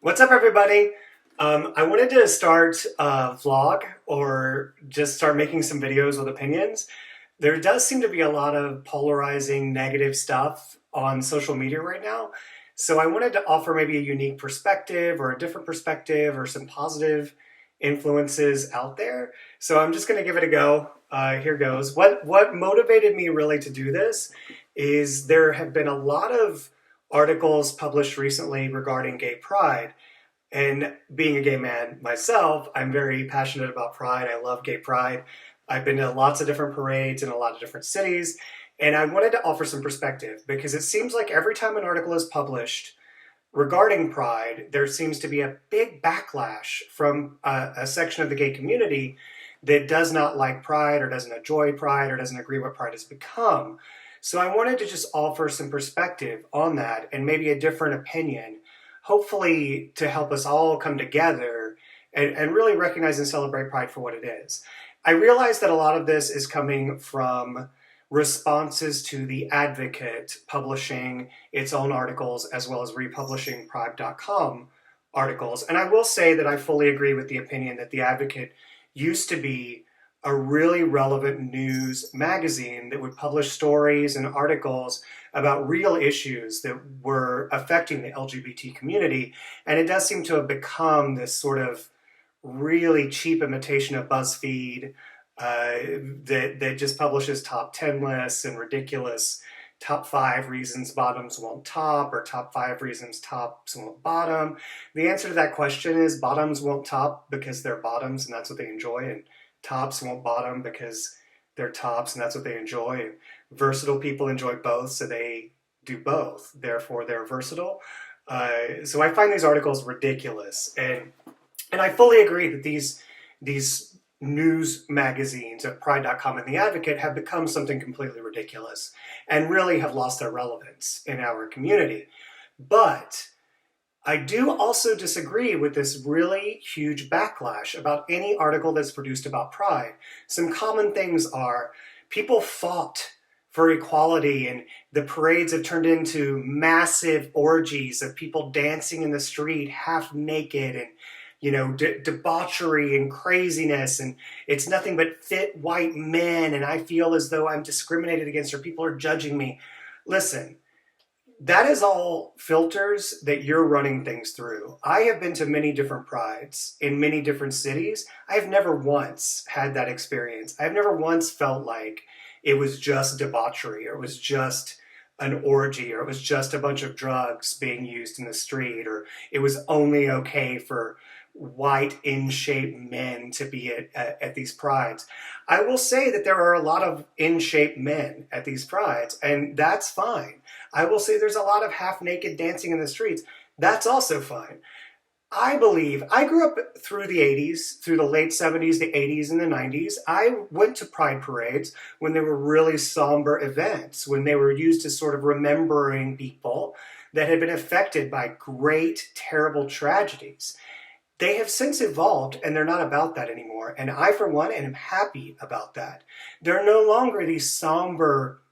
What's up, everybody? I wanted to start a vlog or just start making some videos with opinions. There does seem to be a lot of polarizing negative stuff on social media right now. So I wanted to offer maybe a unique perspective or a different perspective or some positive influences out there. So I'm just going to give it a go. Here goes. What motivated me really to do this is there have been a lot of articles published recently regarding gay pride. And being a gay man myself, I'm very passionate about pride. I love gay pride. I've been to lots of different parades in a lot of different cities. And I wanted to offer some perspective because it seems like every time an article is published regarding pride, there seems to be a big backlash from a section of the gay community that does not like pride or doesn't enjoy pride or doesn't agree what pride has become. So I wanted to just offer some perspective on that and maybe a different opinion, hopefully to help us all come together and really recognize and celebrate pride for what it is. I realize that a lot of this is coming from responses to The Advocate publishing its own articles as well as republishing Pride.com articles. And I will say that I fully agree with the opinion that The Advocate used to be a really relevant news magazine that would publish stories and articles about real issues that were affecting the LGBT community. And it does seem to have become this sort of really cheap imitation of BuzzFeed that just publishes top 10 lists and ridiculous top 5 reasons bottoms won't top or top 5 reasons tops won't bottom. The answer to that question is bottoms won't top because they're bottoms and that's what they enjoy, and tops won't bottom because they're tops and that's what they enjoy. And versatile people enjoy both, so they do both. Therefore, they're versatile. So I find these articles ridiculous, and I fully agree that these news magazines of Pride.com and The Advocate have become something completely ridiculous and really have lost their relevance in our community. But I do also disagree with this really huge backlash about any article that's produced about pride. Some common things are people fought for equality and the parades have turned into massive orgies of people dancing in the street half naked and debauchery and craziness, and it's nothing but fit white men, and I feel as though I'm discriminated against or people are judging me. Listen, that is all filters that you're running things through. I have been to many different prides in many different cities. I've never once had that experience. I've never once felt like it was just debauchery or it was just an orgy or it was just a bunch of drugs being used in the street or it was only okay for white in-shape men to be at these prides. I will say that there are a lot of in-shape men at these prides, and that's fine. I will say there's a lot of half-naked dancing in the streets. That's also fine. I believe, I grew up through the 80s, through the late 70s, the 80s, and the 90s. I went to pride parades when they were really somber events, when they were used as sort of remembering people that had been affected by great, terrible tragedies. They have since evolved, and they're not about that anymore. And I, for one, am happy about that. They're no longer these somber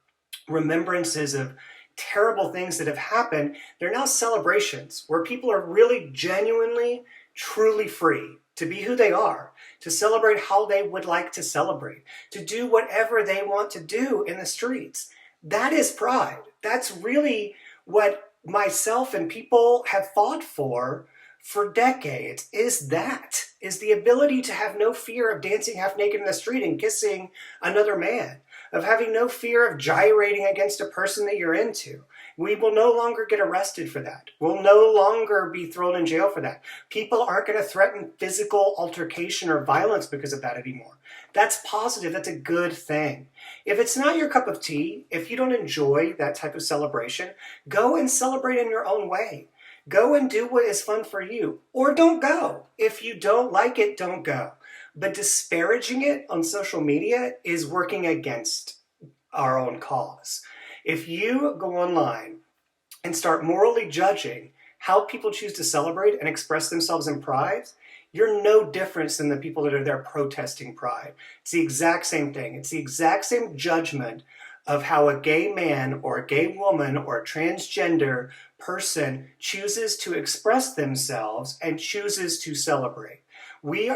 remembrances of terrible things that have happened. They're now celebrations where people are really genuinely, truly free to be who they are, to celebrate how they would like to celebrate, to do whatever they want to do in the streets. That is pride. That's really what myself and people have fought for decades, is the ability to have no fear of dancing half naked in the street and kissing another man, of having no fear of gyrating against a person that you're into. We will no longer get arrested for that. We'll no longer be thrown in jail for that. People aren't going to threaten physical altercation or violence because of that anymore. That's positive. That's a good thing. If it's not your cup of tea, if you don't enjoy that type of celebration, go and celebrate in your own way. Go and do what is fun for you, or don't go. If you don't like it, don't go. But disparaging it on social media is working against our own cause. If you go online and start morally judging how people choose to celebrate and express themselves in pride, you're no different than the people that are there protesting pride. It's the exact same thing. It's the exact same judgment of how a gay man or a gay woman or a transgender person chooses to express themselves and chooses to celebrate.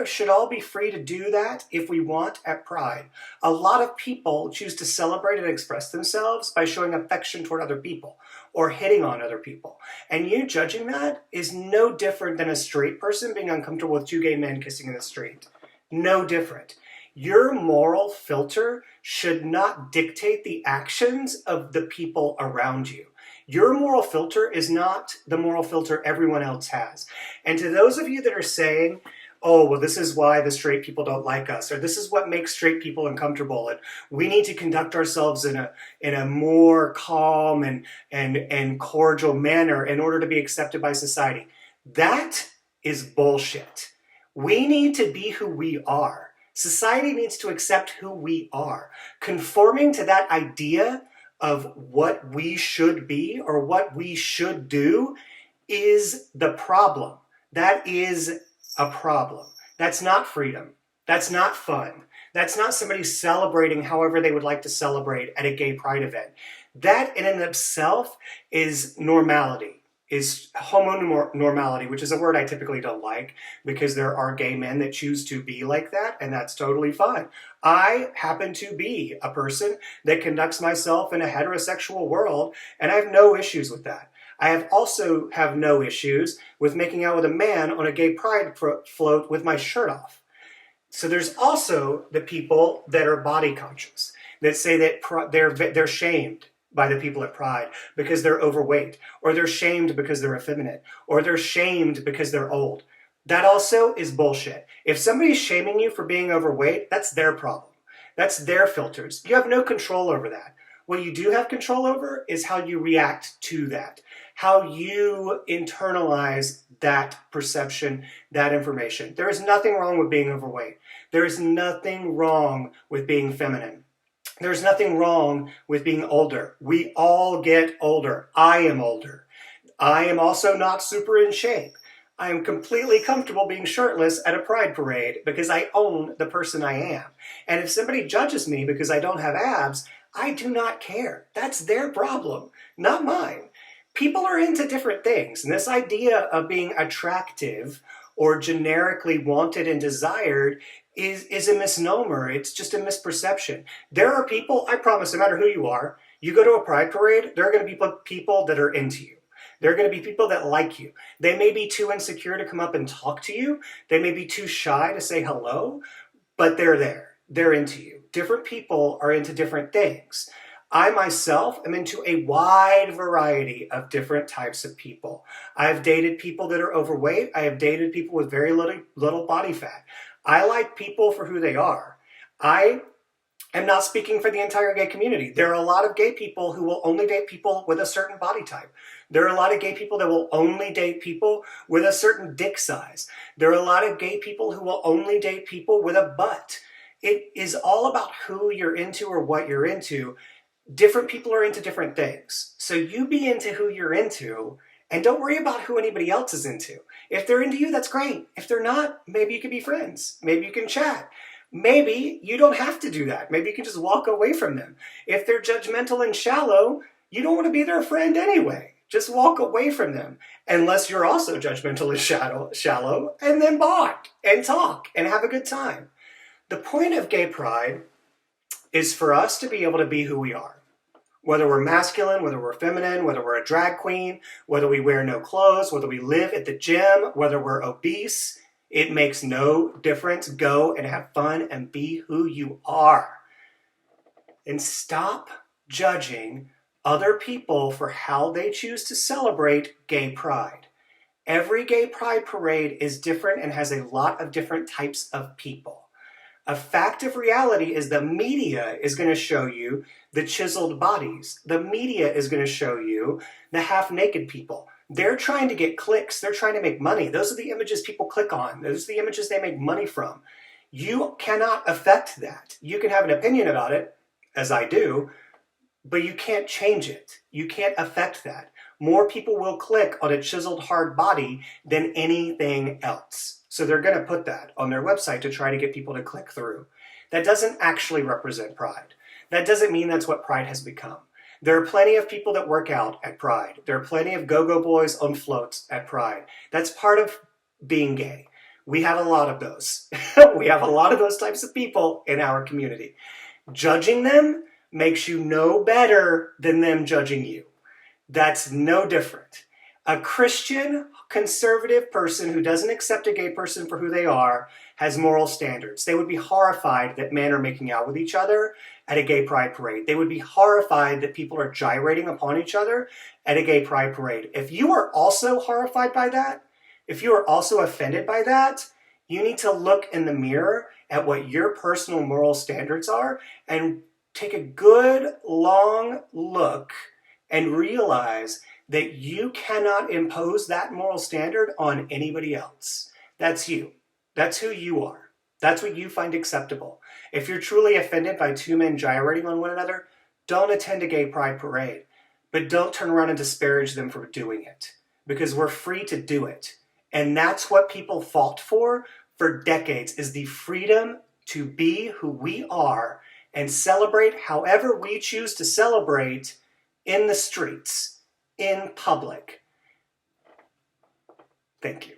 Should all be free to do that if we want at Pride. A lot of people choose to celebrate and express themselves by showing affection toward other people or hitting on other people. And you judging that is no different than a straight person being uncomfortable with two gay men kissing in the street. No different. Your moral filter should not dictate the actions of the people around you. Your moral filter is not the moral filter everyone else has. And to those of you that are saying, oh, well, this is why the straight people don't like us, or this is what makes straight people uncomfortable, and we need to conduct ourselves in a more calm and cordial manner in order to be accepted by society. That is bullshit. We need to be who we are. Society needs to accept who we are. Conforming to that idea of what we should be or what we should do is the problem. That is a problem. That's not freedom. That's not fun. That's not somebody celebrating however they would like to celebrate at a gay pride event. That in and of itself is normality, is homonormality, which is a word I typically don't like because there are gay men that choose to be like that, and that's totally fine. I happen to be a person that conducts myself in a heterosexual world, and I have no issues with that. I also have no issues with making out with a man on a gay pride float with my shirt off. So there's also the people that are body conscious, that say that they're shamed by the people at Pride because they're overweight, or they're shamed because they're effeminate, or they're shamed because they're old. That also is bullshit. If somebody's shaming you for being overweight, that's their problem. That's their filters. You have no control over that. What you do have control over is how you react to that, how you internalize that perception, that information. There is nothing wrong with being overweight. There is nothing wrong with being feminine. There's nothing wrong with being older. We all get older. I am older. I am also not super in shape. I am completely comfortable being shirtless at a pride parade because I own the person I am. And if somebody judges me because I don't have abs, I do not care. That's their problem, not mine. People are into different things, and this idea of being attractive or generically wanted and desired is a misnomer. It's just a misperception. There are people, I promise, no matter who you are, you go to a pride parade, there are going to be people that are into you. There are going to be people that like you. They may be too insecure to come up and talk to you. They may be too shy to say hello, but they're there. They're into you. Different people are into different things. I myself am into a wide variety of different types of people. I've dated people that are overweight. I have dated people with very little body fat. I like people for who they are. I am not speaking for the entire gay community. There are a lot of gay people who will only date people with a certain body type. There are a lot of gay people that will only date people with a certain dick size. There are a lot of gay people who will only date people with a butt. It is all about who you're into or what you're into. Different people are into different things. So you be into who you're into and don't worry about who anybody else is into. If they're into you, that's great. If they're not, maybe you can be friends. Maybe you can chat. Maybe you don't have to do that. Maybe you can just walk away from them. If they're judgmental and shallow, you don't want to be their friend anyway. Just walk away from them. Unless you're also judgmental and shallow, and then bond and talk and have a good time. The point of gay pride is for us to be able to be who we are. Whether we're masculine, whether we're feminine, whether we're a drag queen, whether we wear no clothes, whether we live at the gym, whether we're obese, it makes no difference. Go and have fun and be who you are. And stop judging other people for how they choose to celebrate gay pride. Every gay pride parade is different and has a lot of different types of people. A fact of reality is the media is going to show you the chiseled bodies. The media is going to show you the half-naked people. They're trying to get clicks. They're trying to make money. Those are the images people click on. Those are the images they make money from. You cannot affect that. You can have an opinion about it, as I do, but you can't change it. You can't affect that. More people will click on a chiseled hard body than anything else. So they're going to put that on their website to try to get people to click through. That doesn't actually represent pride. That doesn't mean that's what Pride has become. There are plenty of people that work out at Pride. There are plenty of go-go boys on floats at Pride. That's part of being gay. We have a lot of those. We have a lot of those types of people in our community. Judging them makes you no better than them judging you. That's no different. A Christian, conservative person who doesn't accept a gay person for who they are has moral standards. They would be horrified that men are making out with each other at a gay pride parade. They would be horrified that people are gyrating upon each other at a gay pride parade. If you are also horrified by that, if you are also offended by that, you need to look in the mirror at what your personal moral standards are and take a good long look and realize that you cannot impose that moral standard on anybody else. That's you. That's who you are. That's what you find acceptable. If you're truly offended by two men gyrating on one another, don't attend a gay pride parade. But don't turn around and disparage them for doing it, because we're free to do it. And that's what people fought for decades, is the freedom to be who we are and celebrate however we choose to celebrate in the streets, in public. Thank you.